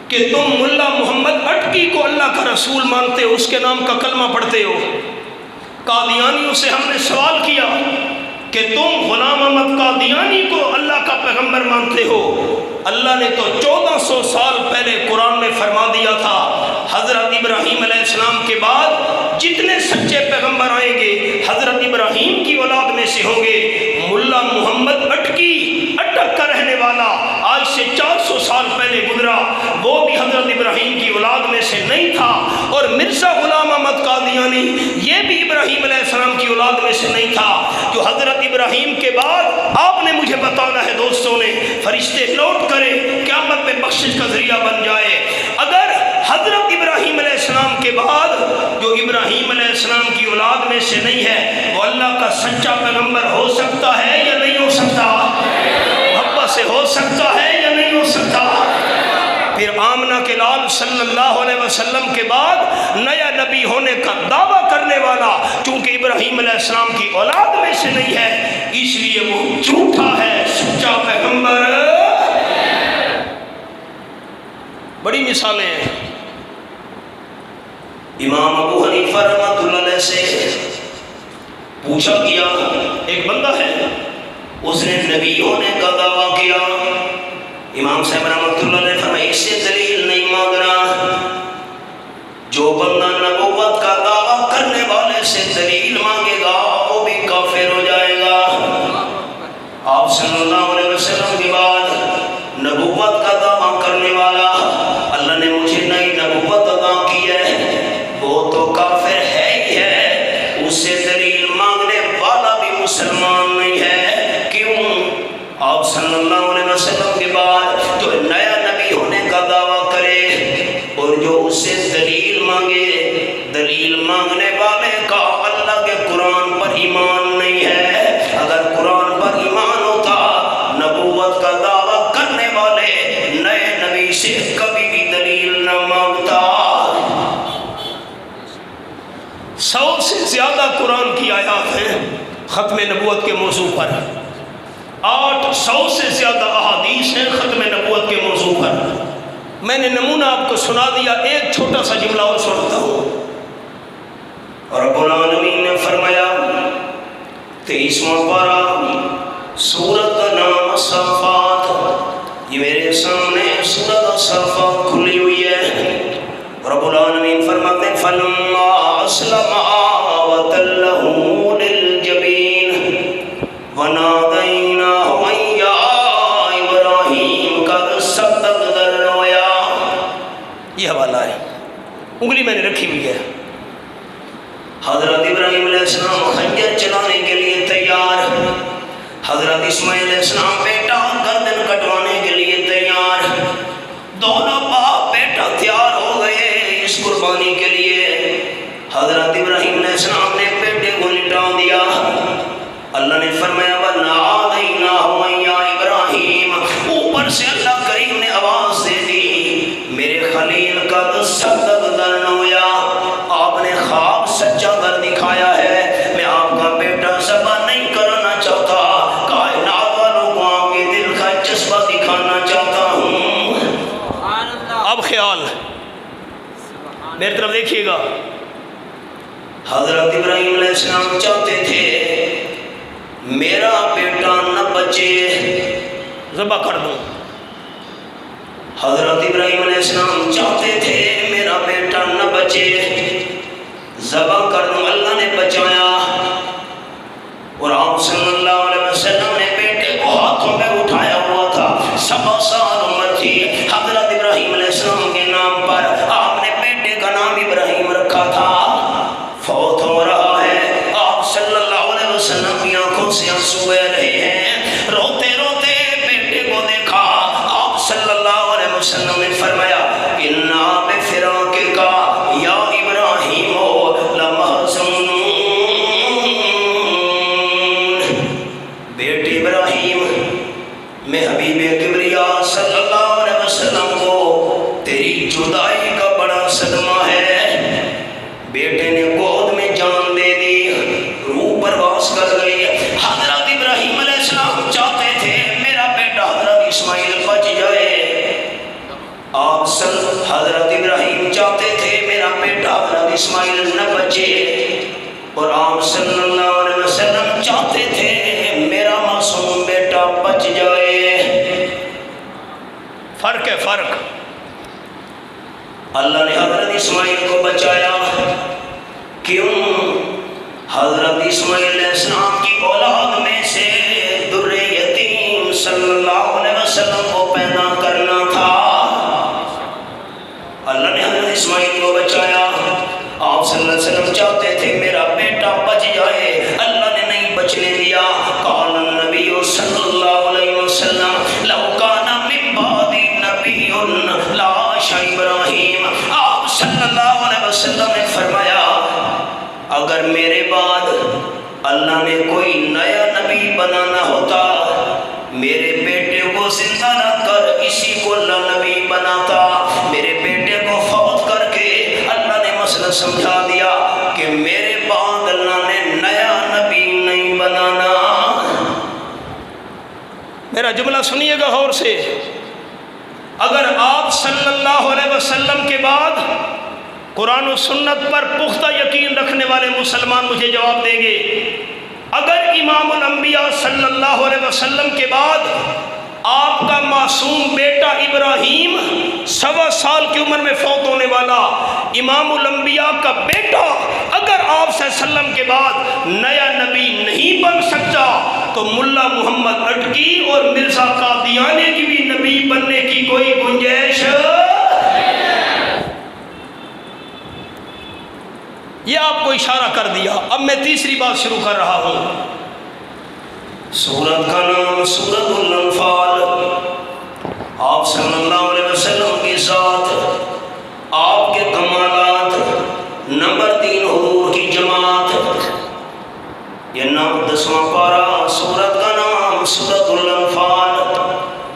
کہ تم ملا محمد اٹکی کو اللہ کا رسول مانتے ہو، اس کے نام کا کلمہ پڑھتے ہو۔ قادیانیوں سے ہم نے سوال کیا کہ تم غلام احمد قادیانی کو اللہ کا پیغمبر مانتے ہو۔ اللہ نے تو 1400 سال پہلے قرآن میں فرما دیا تھا حضرت ابراہیم علیہ السلام کے بعد جتنے سچے پیغمبر آئیں گے حضرت ابراہیم کی اولاد میں سے ہوں گے۔ ملا محمد اٹکی اٹک کا رہنے والا آج سے 400 سال پہلے گزرا، وہ بھی حضرت ابراہیم کی اولاد میں سے نہیں تھا، اور مرزا غلام احمد قادیانی یہ بھی ابراہیم علیہ السلام کی اولاد میں سے نہیں تھا۔ جو حضرت ابراہیم کے بعد آپ نے مجھے بتانا ہے دوستوں نے، فرشتے نوٹ کریں قیامت میں بخشش کا ذریعہ بن جائے، اگر حضرت ابراہیم علیہ السلام کے بعد جو ابراہیم علیہ السلام کی اولاد میں سے نہیں ہے وہ اللہ کا سچا پیغمبر ہو سکتا ہے یا نہیں ہو سکتا؟ محبت سے ہو سکتا ہے یا نہیں ہو سکتا؟ پھر آمنہ کے لال صلی اللہ علیہ وسلم کے بعد نیا نبی ہونے کا دعویٰ کرنے والا چونکہ ابراہیم علیہ السلام کی اولاد میں سے نہیں ہے اس لیے وہ جھوٹا ہے، سچا پیغمبر۔ بڑی مثالیں ہیں۔ امام ابو حنیفہ رحمۃ اللہ علیہ سے پوچھا گیا، ایک بندہ ہے اس نے نبی ہونے کا دعویٰ کیا، امام صاحب رحمۃ اللہ علیہ فرمایا اس سے دلیل نہیں مانگنا، جو بندہ نبوت کا دعویٰ کرنے والے سے دلیل مانگے گا وہ بھی کافر ہو جائے گا۔ آپ صلی اللہ علیہ وسلم کے بعد نبوت کا دعویٰ کرنے والا اللہ نے مجھے نئی نبوت عطا کی ہے وہ تو کافر ہے ہی ہے، اس سے دلیل مانگنے والا بھی مسلمان نہیں ہے۔ کیوں؟ آپ صلی اللہ علیہ وسلم کے بعد جو نیا نبی ہونے کا دعویٰ کرے اور جو اس سے دلیل مانگے، دلیل مانگنے والے کا اللہ کے قرآن پر ایمان نہیں ہے۔ اگر قرآن پر ایمان ہوتا نبوت کا دعویٰ کرنے والے نئے نبی سے کبھی بھی دلیل نہ مانگتا۔ 100 سے زیادہ قرآن کی آیات ہیں ختم نبوت کے موضوع پر، 800 سے زیادہ احادیث ہیں ختم نبوت کے موضوع پر۔ میں نے نمونہ آپ کو سنا دیا، ایک چھوٹا سا جملہ اور سناتا ہوں۔ رب العالمین نے فرمایا 23واں پارہ سورت کا نام الصافات، یہ میرے سامنے سورت الصافات کھلی ہوئی ہے۔ رب العالمین فرماتے ہیں فلما اسلم وتلہ للجبین ونادیناہ ان یا ابراہیم قد صدقت الرؤیا۔ یہ حوالہ ہے، انگلی میں نے رکھی ہوئی ہے۔ حضرت ابراہیم علیہ السلام خنجر چلانے کے لیے تیار، حضرت اسماعیل علیہ السلام بیٹا گردن کٹوانے کے لیے تیار، دونوں باپ بیٹا تیار ہو گئے اس قربانی کے لیے۔ حضرت ابراہیم علیہ السلام نے بیٹے کو لٹا دیا، اللہ نے فرمایا وَنَادَيْنَاهُ أَن يَا إِبْرَاهِيمَ، اوپر سے اللہ کریم نے آواز دے دی میرے خلیل قد صدقت الرؤیا، آپ نے خواب سچا کر دکھایا ہے، میں آپ کا بیٹا ذبح نہیں کرنا چاہتا، کائنات والوں کو آپ کے دل کا جذبہ دکھانا چاہتا ہوں۔ اب خیال میری طرف دیکھیے گا، حضرت ابراہیم علیہ السلام چاہتے تھے میرا بیٹا نہ بچے، ذبح کر دوں۔ حضرت ابراہیم علیہ السلام چاہتے تھے بچے ذبح کر دوں، اللہ نے بچایا۔ اور آپ صلی اللہ علیہ وسلم نے بیٹے کو ہاتھوں میں اٹھایا ہوا تھا، 7 سال عمر تھی، حضرت ابراہیم علیہ السلام کے نام پر آپ نے بیٹے کا نام ابراہیم رکھا تھا۔ فوت ہو رہا ہے، آپ صلی اللہ علیہ وسلم کی آنکھوں سے آنسو بہہ رہے ہیں، روتے روتے بیٹے کو دیکھا، آپ صلی اللہ علیہ وسلم نے فرمایا اِنَّا بِفِرَاقِكَ يَا إِبْرَاهِيمُ لَمَحْزُونٌ۔ بیٹے ابراہیم، میں حبیب کبریا صلی اللہ علیہ وسلم کو تیری جدائی کا بڑا صدمہ ہے۔ بیٹے نے گود میں جان دے دی، روح پرواز کر گئی۔ حضرت ابراہیم علیہ السلام چاہتے تھے میرا بیٹا حضرت اسماعیل بچ جائے، حضرت ابراہیم چاہتے تھے میرا بیٹا حضرت اسماعیل نہ بچے، اور آپ صلی اللہ علیہ وسلم چاہتے تھے میرا معصوم بیٹا بچ جائے۔ فرق ہے، فرق۔ اللہ نے حضرت اسماعیل کو بچایا، کیوں؟ حضرت اسماعیل علیہ السلام کی اولاد میں سے در یتیم صلی اللہ علیہ وسلم کو پیدا کرنا تھا۔ اللہ نے حضرت اسماعیل کو بچایا، آپ صلی اللہ علیہ وسلم چاہتے تھے میرا بیٹا بچ جائے، اللہ نے نہیں بچنے دیا۔ قال النبی صلی اللہ علیہ وسلم لو کان من بعد نبی لعاش ابراہیم، آپ صلی اللہ علیہ وسلم نے فرمایا اگر میرے بعد اللہ نے کوئی نیا نبی بنانا ہوتا، میرے بیٹے کو زندہ نہ کر اسی کو اللہ نبی بناتا۔ میرے بیٹے کو فوت کر کے اللہ نے مسئلہ سمجھا دیا کہ میرے بعد اللہ نے نیا نبی نہیں بنانا۔ میرا جملہ سنیے گا غور سے، اگر آپ صلی اللہ علیہ وسلم کے بعد قرآن و سنت پر پختہ یقین رکھنے والے مسلمان مجھے جواب دیں گے، اگر امام الانبیاء صلی اللہ علیہ وسلم کے بعد آپ کا معصوم بیٹا ابراہیم 1.25 سال کی عمر میں فوت ہونے والا امام الانبیاء کا بیٹا اگر آپ صلی اللہ علیہ وسلم کے بعد نیا نبی نہیں بن سکتا، تو ملا محمد اٹکی اور مرزا قادیانی کی بھی نبی بننے کی کوئی گنجائش؟ یہ آپ کو اشارہ کر دیا۔ اب میں تیسری بات شروع کر رہا ہوں۔ سورت کا نام سورت الانفال، آپ صلی اللہ علیہ وسلم کی ذات، آپ کے کمالات، نمبر 3 حضور کی جماعت، یہ نام 10واں پارہ، سورت کا نام سورت الانفال۔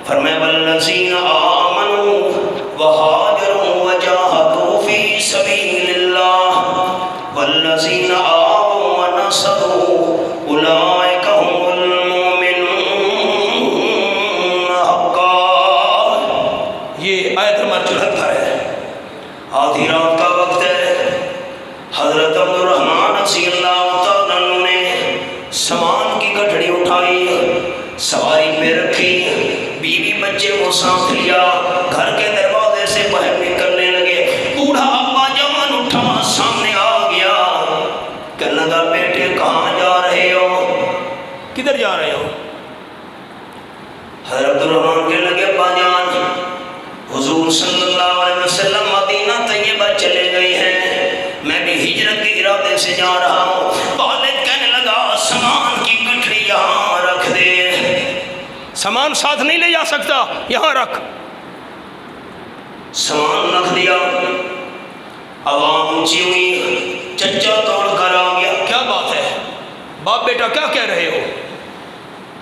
فرمائے والذین آمنوا وہاجروا وجاہدوا فی سبیل اللہ والذین آووا ونصروا اولئک هم المؤمنون حقا۔ یہ آیت نمبر 74 ہے۔ آدھی رات کا وقت ہے، حضرت عبد الرحمن رضی اللہ تعالیٰ عنہ نے سامان کی گٹھڑی اٹھائی، سواری پہ رکھی، بیوی بچے کو ساتھ لیا، گھر کے دروازے سے باہر نکلنے لگے۔ بوڑھا ابا جوان اٹھا، سامنے آ گیا، کہنے لگا بیٹے کہاں جا رہے ہو؟ کدھر جا رہے ہو؟ حضرت عبد الرحمن کہنے لگے ابا جان حضور صلی اللہ علیہ وسلم مدینہ طیبہ چلے گئے ہیں، میں بھی ہجرت کے ارادے سے جا رہا ہوں۔ والد کہنے لگا سامان کی گٹھڑی یہاں رکھ دے۔ سامان ساتھ نہیں لے جا سکتا، یہاں رکھ۔ سامان رکھ دیا، آواز اونچی ہوئی، چچا توڑ کر آ گیا۔ کیا بات ہے باپ بیٹا، کیا کہہ رہے ہو؟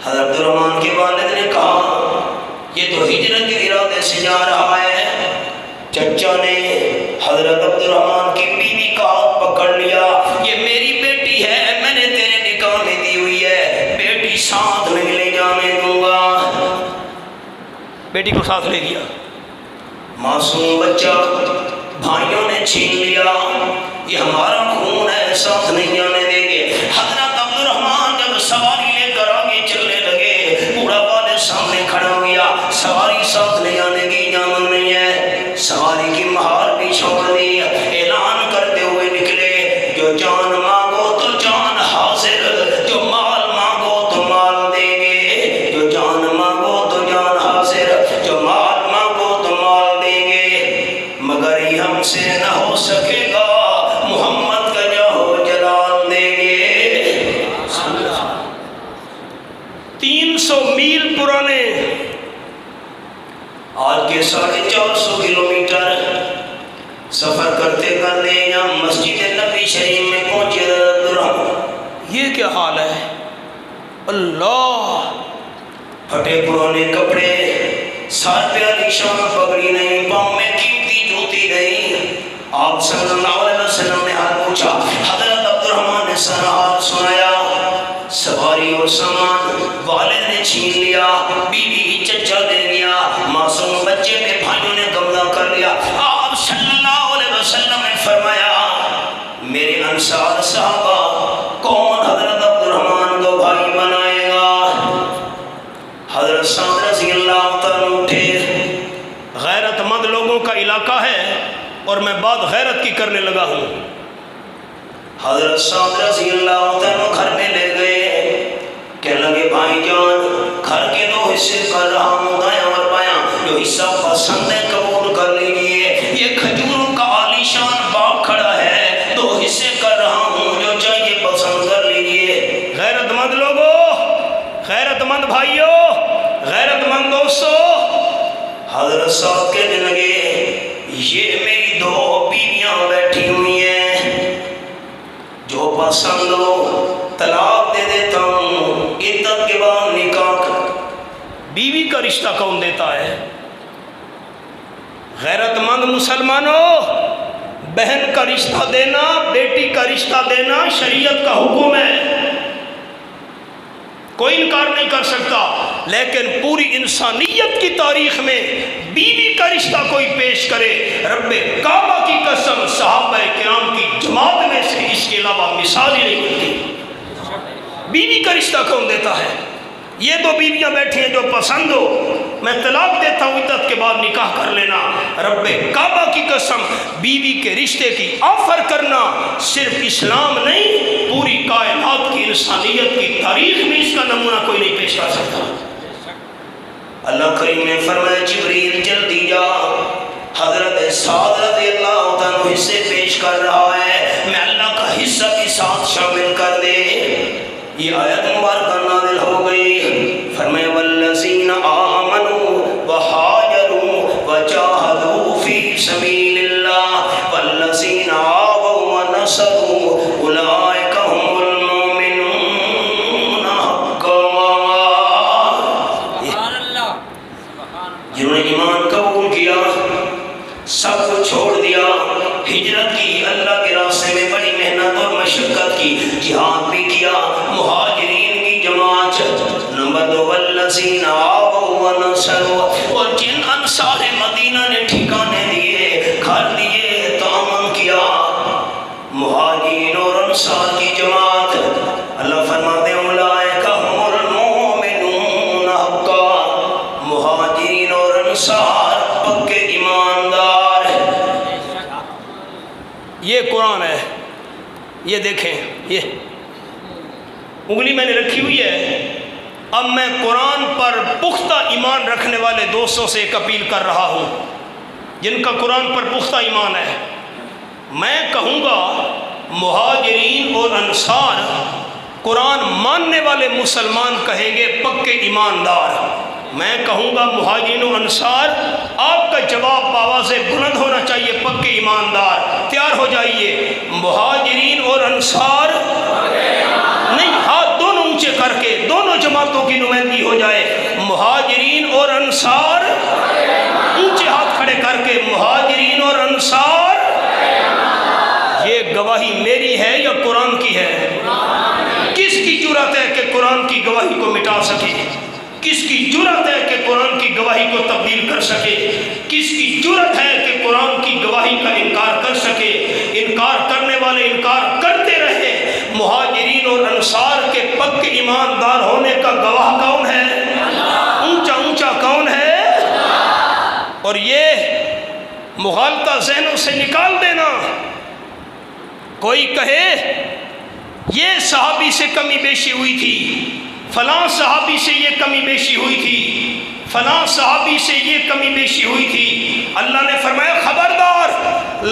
حضرت عبد الرحمن کے والد نے کہا یہ تو ہجرت کے ارادے سے جا رہا ہے۔ چچا نے حضرت عبد الرحمن کی بیوی کا ہاتھ پکڑ لیا، یہ میری بیٹی ہے، میں نے تیرے نکاح میں دی ہوئی ہے، بیٹی ساتھ نہیں لے جانے دوں گا۔ بیٹی کو ساتھ لے گیا۔ معصوم بچہ بھائیوں نے چھین لیا، یہ ہمارا خون ہے، ساتھ نہیں جانے دیں گے۔ حضرت عبد الرحمن جب سواری لے کر آگے چلنے لگے، بوڑھا والد سامنے کھڑا ہو گیا، سواری ساتھ لے جانے کی اجازت نہیں ہے۔ سواری کی مہار بھی چھوڑ دی، اعلان مگر یہ ہم سے نہ ہو سکے گا، محمد کا جاہو جلال دیں گے۔ 300 میل پرانے، آج کے 450 کلومیٹر سفر کرتے کرتے یہاں مسجد نبی شریف میں پہنچے عبدالرحمن۔ یہ کیا حال ہے؟ اللہ، پھٹے پرانے کپڑے، سر پہ عالیشان پگڑی نہیں، پاؤں میں قیمتی جوتی نہیں۔ آپ صلی اللہ علیہ وسلم نے حال پوچھا، حضرت عبدالرحمن نے سارا حال سنایا۔ سواری اور سامان والد نے چھین لیا، بیوی چچا دے دیا، معصوم بچے پہ بھائیوں نے قبضہ کر لیا۔ آپ صلی اللہ علیہ وسلم نے فرمایا، میرے انصار صحابہ کون حضرت عبدالرحمن کو بھائی بنائے گا؟ حضرت سعد رضی اللہ تعالیٰ اٹھے۔ غیرت مند لوگوں کا علاقہ ہے اور میں بات غیرت کی کرنے لگا ہوں۔ حضرت سعد رضی اللہ تعالیٰ گھر میں لے گئے، کہنے لگے بھائی جان گھر کے 2 حصے کر رہا ہوں، دایاں اور بایاں، جو حصہ پسند ہے قبول کر لیجیے۔ یہ کھجوروں کا عالیشان باغ کھڑا ہے، 2 حصے کر رہا ہوں، جو چاہیے پسند کر لیجیے۔ غیرت مند لوگوں، غیرت مند بھائیوں، غیرت مند دوستوں، حضرت صاحب کہنے لگے یہ میری 2 بیویاں بیٹھی ہوئی ہیں، جو پسند ہو طلاق دے دیتا ہوں، عدت کے بعد نکاح کر۔ بیوی کا رشتہ کون دیتا ہے؟ غیرت مند مسلمانوں، بہن کا رشتہ دینا، بیٹی کا رشتہ دینا شریعت کا حکم ہے، کوئی انکار نہیں کر سکتا۔ لیکن پوری انسانیت کی تاریخ میں بیوی کا رشتہ کوئی پیش کرے، رب کعبہ کی قسم صحابہ کرام کی جماعت میں سے اس کے علاوہ مثال ہی نہیں ملتی۔ بیوی کا رشتہ کون دیتا ہے؟ یہ 2 بیویاں بیٹھی ہیں، جو پسند ہو میں طلاق دیتا ہوں، عدت کے بعد نکاح کر لینا۔ رب کعبہ کی قسم، بیوی کے رشتے کی آفر کرنا صرف اسلام نہیں، پوری کائنات کی انسانیت کی تاریخ میں اس کا نمونہ کوئی نہیں پیش کر سکتا۔ اللہ کریم نے فرمایا جبریل جلدی جا، حضرت سعد رضی اللہ تعالیٰ حصے پیش کر رہا ہے، میں اللہ کا حصہ بھی ساتھ شامل کر دے۔ یہ آیت مبارکہ نازل ہو گئی، فرمایا والذین آمنوا وہاجروا وجاہدوا فی سبیل اللہ والذین آووا ونصروا اولئک هم المؤمنون حقا۔ جنہوں نے ایمان قبول کیا، سب کچھ چھوڑ دیا، ہجرت کی، اللہ کے راستے میں بڑی محنت اور مشقت کی، جہاد بھی کیا، مہاجرین کی جماعت۔ نمبر 2 والذین آووا ونصروا، اور جن انصار مدینہ نے ٹھکانے دیے، گھر دیے، تعاون کیا، مہاجرین اور انصار کی جماعت۔ اللہ فرماتے ہیں اولئک هم المؤمنون حقا، مہاجرین اور انصار پکے ایماندار۔ یہ قرآن ہے، یہ دیکھیں، یہ انگلی میں نے رکھی ہوئی ہے۔ اب میں قرآن پر پختہ ایمان رکھنے والے دوستوں سے ایک اپیل کر رہا ہوں، جن کا قرآن پر پختہ ایمان ہے۔ میں کہوں گا مہاجرین اور انصار، قرآن ماننے والے مسلمان کہیں گے پکے ایماندار۔ میں کہوں گا مہاجرین و انصار، آپ کا جواب بآواز بلند ہونا چاہیے پکے ایماندار۔ تیار ہو جائیے، مہاجرین اور انصار نہیں، ہاتھ دونوں اونچے کر کے دونوں جماعتوں کی نمائندگی ہو جائے، مہاجرین اور انصار، اونچے ہاتھ کھڑے کر کے مہاجرین اور انصار۔ یہ گواہی میری ہے یا قرآن کی ہے؟ کس کی جرأت ہے کہ قرآن کی گواہی کو مٹا سکے؟ کس کی جرأت ہے کہ قرآن کی گواہی کو تبدیل کر سکے؟ کس کی جرأت ہے کہ قرآن کی گواہی کا انکار کر سکے؟ انکار کرنے والے انکار کرتے رہے۔ مہاجرین اور انصار کے پکے ایماندار ہونے کا گواہ کون ہے؟ اونچا اونچا کون ہے؟ اور یہ مغالطہ ذہنوں سے نکال دینا۔ کوئی کہے یہ صحابی سے کمی بیشی ہوئی تھی، فلاں صحابی سے یہ کمی بیشی ہوئی تھی، فلاں صحابی سے یہ کمی بیشی ہوئی تھی، اللہ نے فرمایا خبردار،